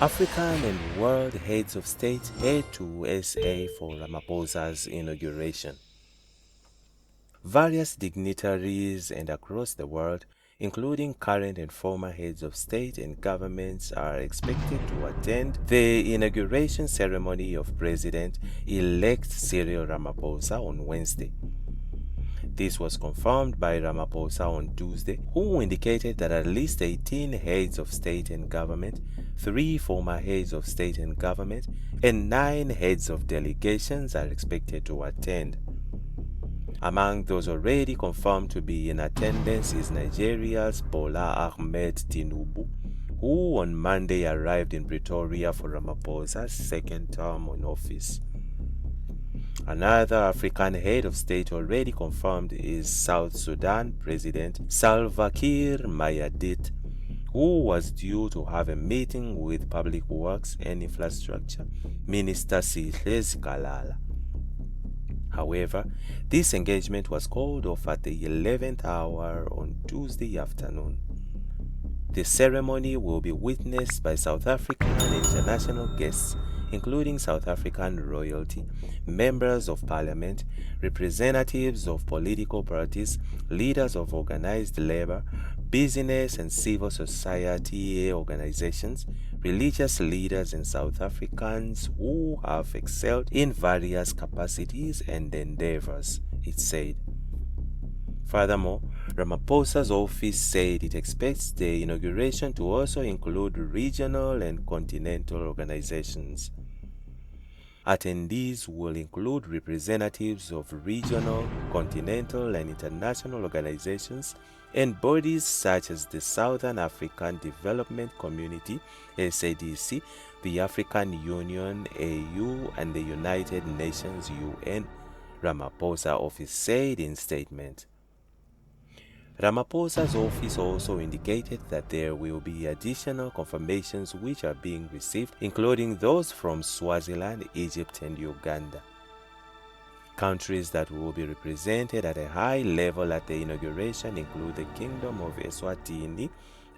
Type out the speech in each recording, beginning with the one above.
African and world heads of state head to SA for Ramaphosa's inauguration. Various dignitaries and across the world, including current and former heads of state and governments, are expected to attend the inauguration ceremony of President-elect Cyril Ramaphosa on Wednesday. This was confirmed by Ramaphosa on Tuesday, who indicated that at least 18 heads of state and government, 3 former heads of state and government, and 9 heads of delegations are expected to attend. Among those already confirmed to be in attendance is Nigeria's Bola Ahmed Tinubu, who on Monday arrived in Pretoria for Ramaphosa's second term in office. Another African head of state already confirmed is South Sudan President Salva Kiir Mayardit, who was due to have a meeting with Public Works and Infrastructure Minister Sihle Zikalala. However, this engagement was called off at the 11th hour on Tuesday afternoon. The ceremony will be witnessed by South African and international guests, including South African royalty, members of parliament, representatives of political parties, leaders of organized labor, business and civil society organizations, religious leaders, and South Africans who have excelled in various capacities and endeavors, it said. Furthermore, Ramaphosa's office said it expects the inauguration to also include regional and continental organizations. Attendees will include representatives of regional, continental, and international organizations and bodies such as the Southern African Development Community, SADC, the African Union, AU, and the United Nations, UN, Ramaphosa office said in statement. Ramaphosa's office also indicated that there will be additional confirmations which are being received, including those from Swaziland, Egypt, and Uganda. Countries that will be represented at a high level at the inauguration include the Kingdom of Eswatini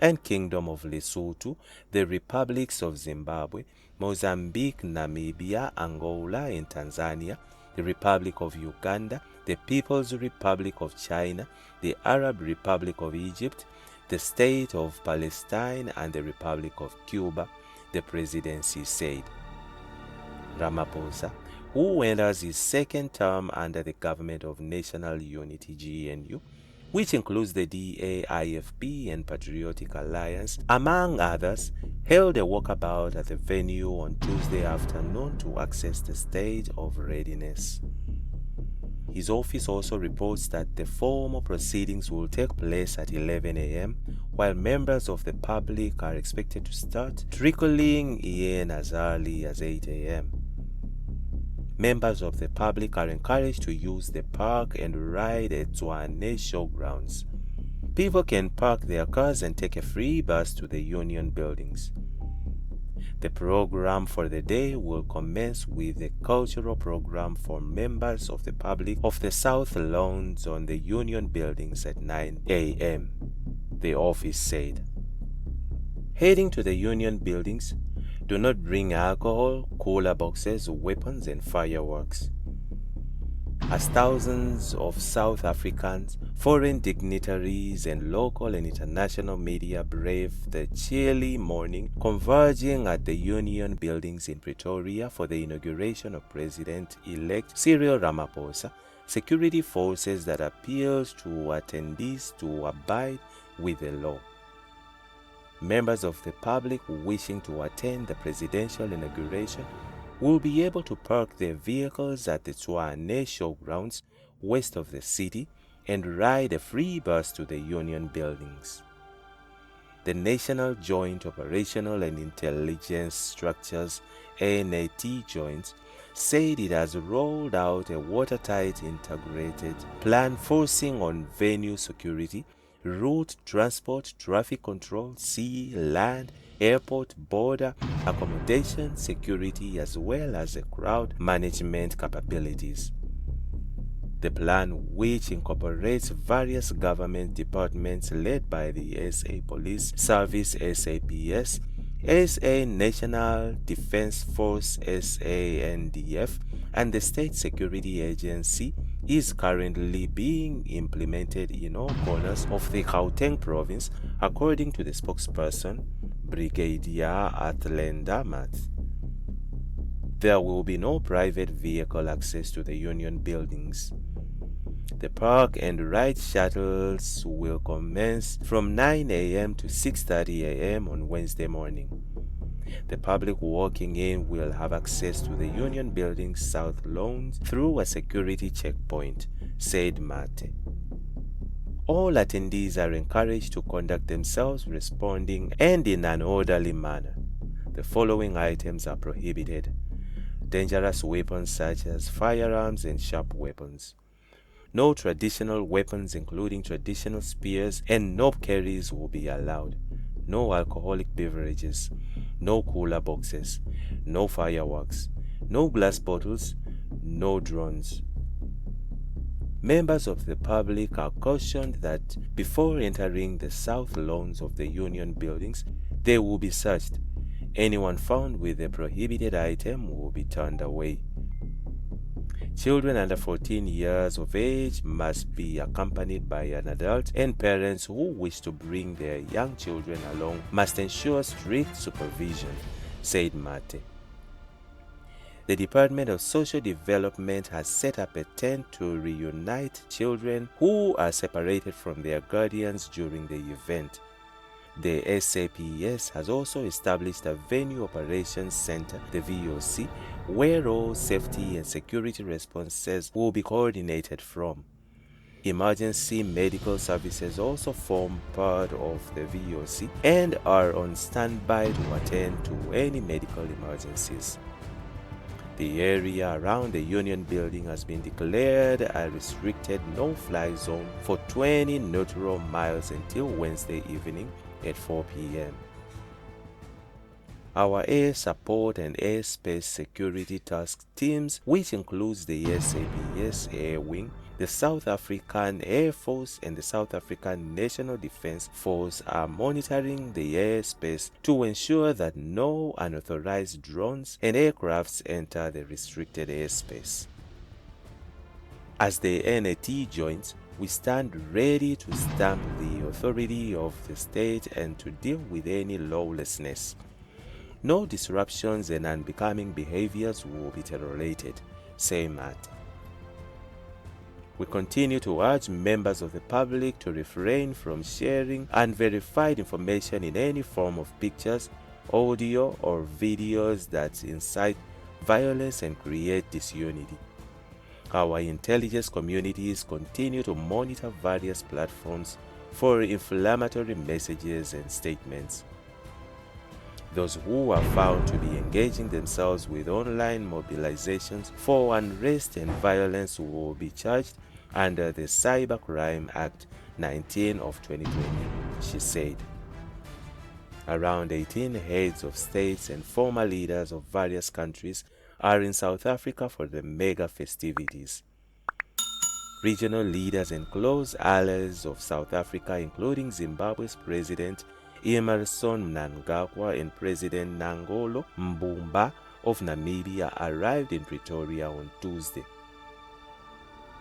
and Kingdom of Lesotho, the Republics of Zimbabwe, Mozambique, Namibia, Angola, and Tanzania, the Republic of Uganda, the People's Republic of China, the Arab Republic of Egypt, the State of Palestine, and the Republic of Cuba, the presidency said. Ramaphosa, who enters his second term under the Government of National Unity GNU, which includes the DA-IFP and Patriotic Alliance, among others, held a walkabout at the venue on Tuesday afternoon to access the state of readiness. His office also reports that the formal proceedings will take place at 11 a.m., while members of the public are expected to start trickling in as early as 8 a.m. Members of the public are encouraged to use the park and ride at Tshwane showgrounds. People can park their cars and take a free bus to the union buildings. The program for the day will commence with a cultural program for members of the public of the South Lawns on the union buildings at 9 a.m., the office said. Heading to the union buildings, do not bring alcohol, cooler boxes, weapons, and fireworks. As thousands of South Africans, foreign dignitaries, and local and international media brave the chilly morning, converging at the Union buildings in Pretoria for the inauguration of President-elect Cyril Ramaphosa, security forces that appeals to attendees to abide with the law. Members of the public wishing to attend the presidential inauguration will be able to park their vehicles at the Tshwane showgrounds west of the city and ride a free bus to the union buildings. The National Joint Operational and Intelligence Structures (NAT Joint) said it has rolled out a watertight integrated plan focusing on venue security, route transport, traffic control, sea, land, airport, border, accommodation, security, as well as a crowd management capabilities. The plan, which incorporates various government departments led by the SA Police Service SAPS, SA National Defense Force SANDF and the State Security Agency is currently being implemented in all corners of the Gauteng province, according to the spokesperson, Brigadier Athlenda Math. There will be no private vehicle access to the union buildings. The park and ride shuttles will commence from 9 a.m. to 6:30 a.m. on Wednesday morning. The public walking in will have access to the Union Building's south lawns through a security checkpoint, said Mate. All attendees are encouraged to conduct themselves responding and in an orderly manner. The following items are prohibited: dangerous weapons such as firearms and sharp weapons. No traditional weapons including traditional spears and knob carries will be allowed. No alcoholic beverages, no cooler boxes, no fireworks, no glass bottles, no drones. Members of the public are cautioned that before entering the south lawns of the union buildings, they will be searched. Anyone found with a prohibited item will be turned away. Children under 14 years of age must be accompanied by an adult, and parents who wish to bring their young children along must ensure strict supervision, said Mate. The Department of Social Development has set up a tent to reunite children who are separated from their guardians during the event. The SAPS has also established a Venue Operations Center, the VOC, where all safety and security responses will be coordinated from. Emergency medical services also form part of the VOC and are on standby to attend to any medical emergencies. The area around the Union Building has been declared a restricted no-fly zone for 20 nautical miles until Wednesday evening at 4 p.m. Our air support and airspace security task teams, which includes the SAPS Air Wing, the South African Air Force and the South African National Defense Force, are monitoring the airspace to ensure that no unauthorized drones and aircrafts enter the restricted airspace. As the NAT joins, we stand ready to stamp the authority of the state and to deal with any lawlessness. No disruptions and unbecoming behaviors will be tolerated, say Matt. We continue to urge members of the public to refrain from sharing unverified information in any form of pictures, audio, or videos that incite violence and create disunity. Our intelligence communities continue to monitor various platforms for inflammatory messages and statements. Those who are found to be engaging themselves with online mobilizations for unrest and violence will be charged under the Cybercrime Act 19 of 2020, she said. Around 18 heads of states and former leaders of various countries are in South Africa for the mega festivities. Regional leaders and close allies of South Africa, including Zimbabwe's President Emmerson Mnangagwa and President Nangolo Mbumba of Namibia, arrived in Pretoria on Tuesday.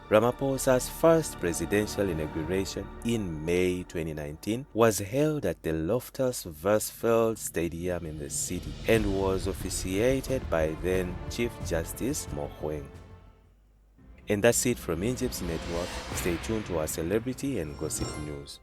Ramaphosa's first presidential inauguration in May 2019 was held at the Loftus Versfeld Stadium in the city and was officiated by then Chief Justice Mogoeng. And that's it from Injibs Network. Stay tuned to our celebrity and gossip news.